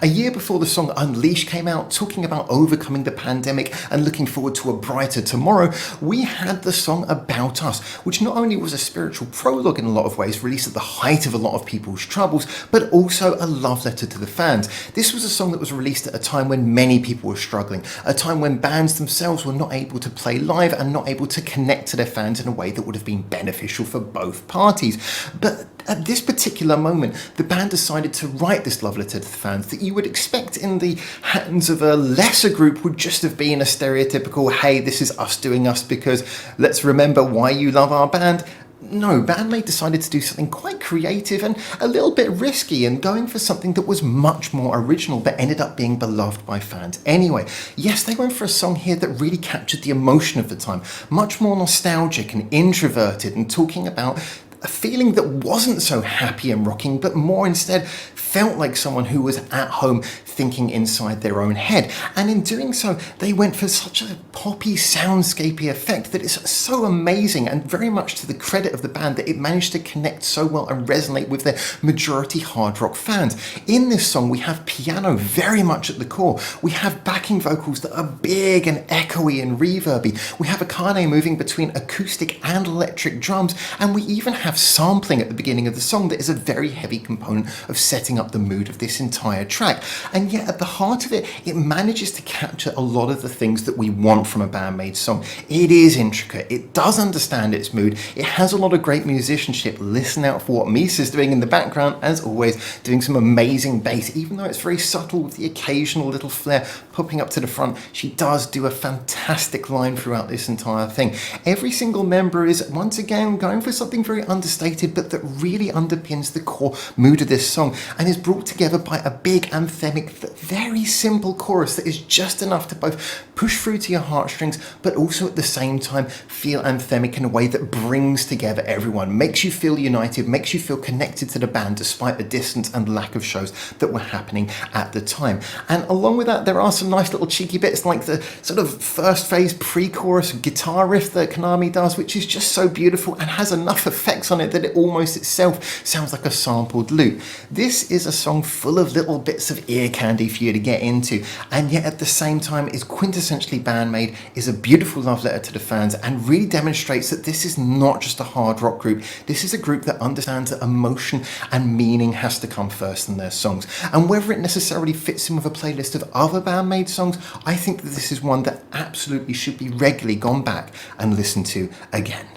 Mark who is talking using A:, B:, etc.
A: A year before the song Unleash came out, talking about overcoming the pandemic and looking forward to a brighter tomorrow, we had the song About Us, which not only was a spiritual prologue in a lot of ways, released at the height of a lot of people's troubles, but also a love letter to the fans. This was a song that was released at a time when many people were struggling, a time when bands themselves were not able to play live and not able to connect to their fans in a way that would have been beneficial for both parties. But at this particular moment, the band decided to write this love letter to the fans that you would expect in the hands of a lesser group would just have been a stereotypical, hey, this is us doing us because let's remember why you love our band. No, Band-Maid decided to do something quite creative and a little bit risky and going for something that was much more original but ended up being beloved by fans anyway. Yes, they went for a song here that really captured the emotion of the time, much more nostalgic and introverted and talking about a feeling that wasn't so happy and rocking, but more instead felt like someone who was at home thinking inside their own head. And in doing so, they went for such a poppy, soundscapey effect that it's so amazing and very much to the credit of the band that it managed to connect so well and resonate with their majority hard rock fans. In this song, we have piano very much at the core. We have backing vocals that are big and echoey and reverby. We have Akane moving between acoustic and electric drums, and we even have sampling at the beginning of the song that is a very heavy component of setting up the mood of this entire track. And yet at the heart of it, it manages to capture a lot of the things that we want from a Band-Maid song. It is intricate, it does understand its mood, it has a lot of great musicianship. Listen out for what Misa's doing in the background, as always, doing some amazing bass. Even though it's very subtle with the occasional little flare popping up to the front, she does do a fantastic line throughout this entire thing. Every single member is, once again, going for something very understated, but that really underpins the core mood of this song and is brought together by a big anthemic, very simple chorus that is just enough to both push through to your heartstrings, but also at the same time feel anthemic in a way that brings together everyone, makes you feel united, makes you feel connected to the band despite the distance and lack of shows that were happening at the time. And along with that, there are some nice little cheeky bits like the sort of first phase pre-chorus guitar riff that Konami does, which is just so beautiful and has enough effects on it that it almost itself sounds like a sampled loop. This is a song full of little bits of ear candy for you to get into, and yet at the same time is quintessentially Band-Maid, is a beautiful love letter to the fans, and really demonstrates that this is not just a hard rock group. This is a group that understands that emotion and meaning has to come first in their songs. And whether it necessarily fits in with a playlist of other Band-Maid songs, I think that this is one that absolutely should be regularly gone back and listened to again.